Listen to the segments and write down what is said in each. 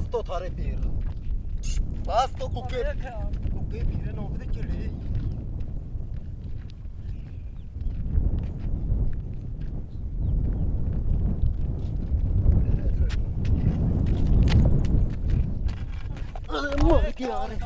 ਬਸ ਤੋਂ ਥਾਰੇ ਪੀਰ ਬਸ ਤੋਂ ਕੁੱਕੇ ਪੀਰੇ ਨੋਕ ਦੇ ਚੜੇ ਮਾਰ ਕੇ ਆ ਰਹੇ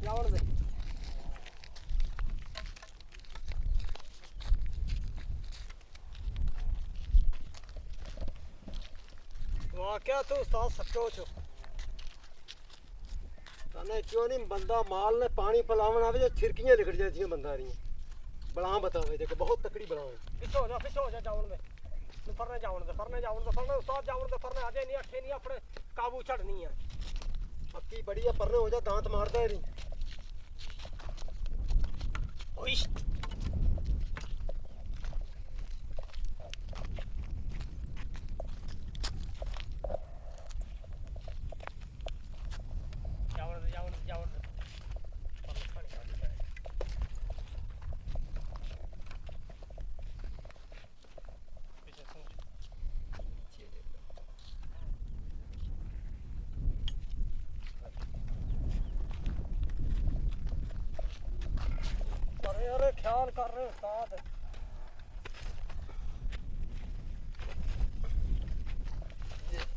ਜਾਉਣ ਦੇ ਵਾਕਿਆ ਤੂੰ ਉਸਤਾਦ ਸੱਚੋ છો ਤਨੇ ਕਿਉਂ ਨਹੀਂ ਬੰਦਾ ਮਾਲ ਨੇ ਪਾਣੀ ਪਿਲਾਵਣ ਆਵੇ ਜੇ ਛਿਰਕੀਆਂ ਲਿਖੜ ਜਾਂਦੀਆਂ ਬੰਦਾ ਰੀਆਂ ਬਲਾਂ ਬਤਾਵੇ ਜੇ ਬਹੁਤ ਤਕੜੀ ਬਲਾਂ ਪਿੱਛੋ ਜਾ ਜਾਉਣ ਦੇ ਫਰਨੇ ਜਾਉਣ ਦੇ ਫਰਨੇ ਉਸਤਾਦ ਜਾਉਣ ਦੇ ਫਰਨੇ ਅਜੇ ਨਹੀਂ ਅੱਠੇ ਨਹੀਂ ਆਪਣੇ ਕਾਬੂ ਛੱਡਣੀ ਆ ਪੱਕੀ ਬੜੀ ਆ ਪਰਨੇ ਹੋ ਜਾ ਦਾਂਤ ਮਾਰਦਾ ਹੀ ਨਹੀਂ ਓਏ ਜਾਉਣ ਦੇ अरे ख्याल कर रहे उस्ताद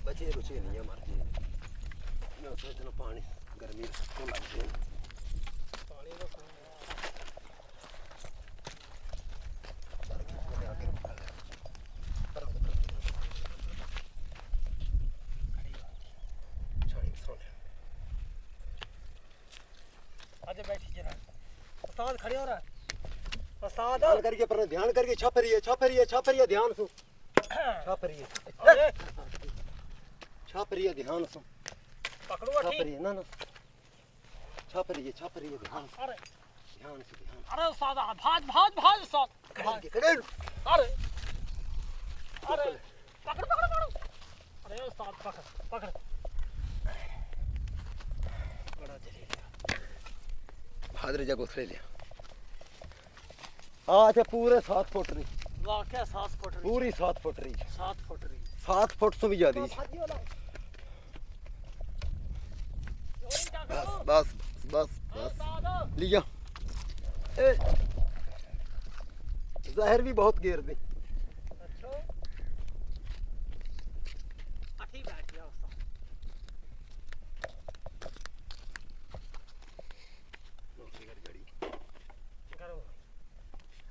बचे रुचे नहीं है मर गए मैं सोचना पानी गर्मी तो लग गई पानी तो आज बैठी जरा उस्ताद खड़े हो रहा है उस्ताद ध्यान करके पर ध्यान करके छाप रही है ध्यान से छाप रही है ध्यान से पकड़ो छाप रही है ना छाप रही है ध्यान से अरे उस्ताद भाज उस्ताद अरे पकड़ अरे उस्ताद पकड़ बड़ा जलील भादरे जा घुस ले लिया अच्छा पूरे 7 फुट रही वाकया 7 फुट रही पूरी 7 फुट रही 7 फुट से भी ज्यादा बस लिया जहर भी बहुत गिर दी अच्छा अठी बैठ गया उसका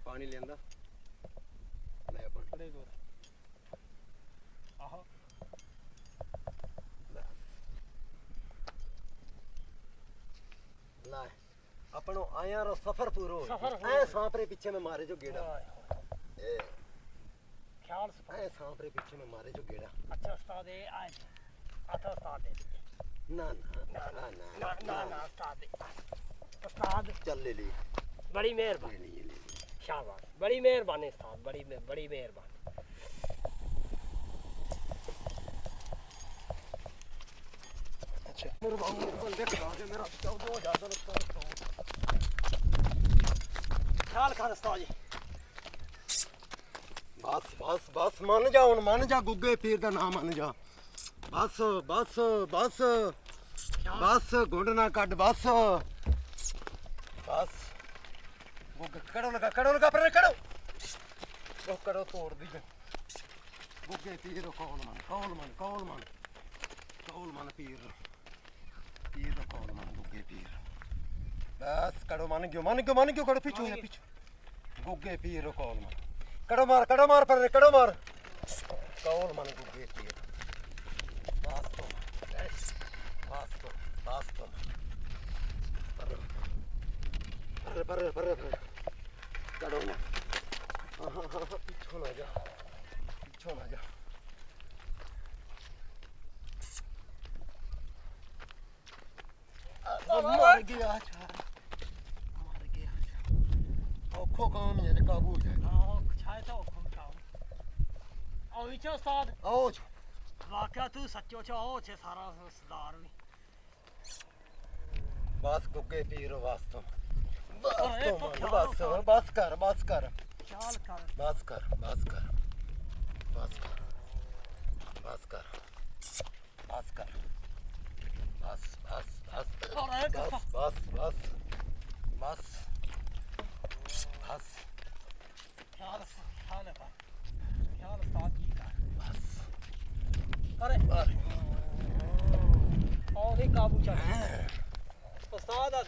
पानी लेंदा ले अपन खड़े दो आहो ला अपनो आया रो सफर पूरो ऐ सांपरे पीछे में मारे जो गेड़ा ए ख्याल से ऐ सांपरे पीछे में मारे जो गेड़ा अच्छा उस्ताद ए आज आता उस्ताद ना उस्ताद चल ले बड़ी मेहरबानी शाबाश बड़ी मेहरबानी उस्ताद बड़ी मेहरबानी अच्छा मेरा 14,000 ख्याल कर उस्ताद जी बस मान जा गुग्गे पीर का नाम मान जा बस गुंड ना कट बस कड़ो लगा पर कड़ो तोड़ दी गुग्गे पीर कौल मन पीर कौल मन गुग्गे पीर बस कड़ो मन क्यों कड़ो पीछू गुग्गे पीर कौल मन कड़ो मार पर कड़ो मार कौल मन गुग्गे पीर पर कड़ो ਪਿੱਛੋਂ ਨਾ ਜਾ, ਪਿੱਛੋਂ ਨਾ ਜਾ। ਮਰ ਗਿਆ ਛਾਰ, ਮਰ ਗਿਆ। ਔਖੋ ਕੰਮ ਹੈ ਕਾਬੂ ਹੈ। ਆਹ ਛਾਇ ਤਾਂ ਔਖੋ ਕੰਮ। ਉਹ ਵਿੱਚ ਉਸਤਾਦ ਆਓ ਵਾਕਿਆ ਤੂੰ ਸੱਚੋ ਚ ਉਹ ਛੇ ਸਾਰਾ ਸਰਦਾਰ ਵੀ ਬਸ ਗੁੱਗੇ ਪੀਰ ਵਾਸਤੋਂ ਬਸ ਓਏ, ਤੋਂ ਬਸ ਬਸ ਕਰ ਬਸ ਕਰ ਖਿਆਲ ਕਰ। ਬਸ ਕਰ ਬਸ ਕਰ ਬਸ ਕਰ ਬਸ ਕਰ ਬਸ ਕਰ ਬਸ ਬਸ ਬਸ ਅਰੇ ਬਸ ਬਸ ਬਸ ਬਸ ਬਸ ਖਿਆਲ ਖਿਆਲ ਕਰ, ਖਿਆਲ ਉਸਤਾਦ ਜੀ ਕਰ। ਬਸ ਅਰੇ ਅਰੇ ਉਹ ਨਹੀਂ ਕਾਬੂ ਚ ਉਸਤਾਦ ਆ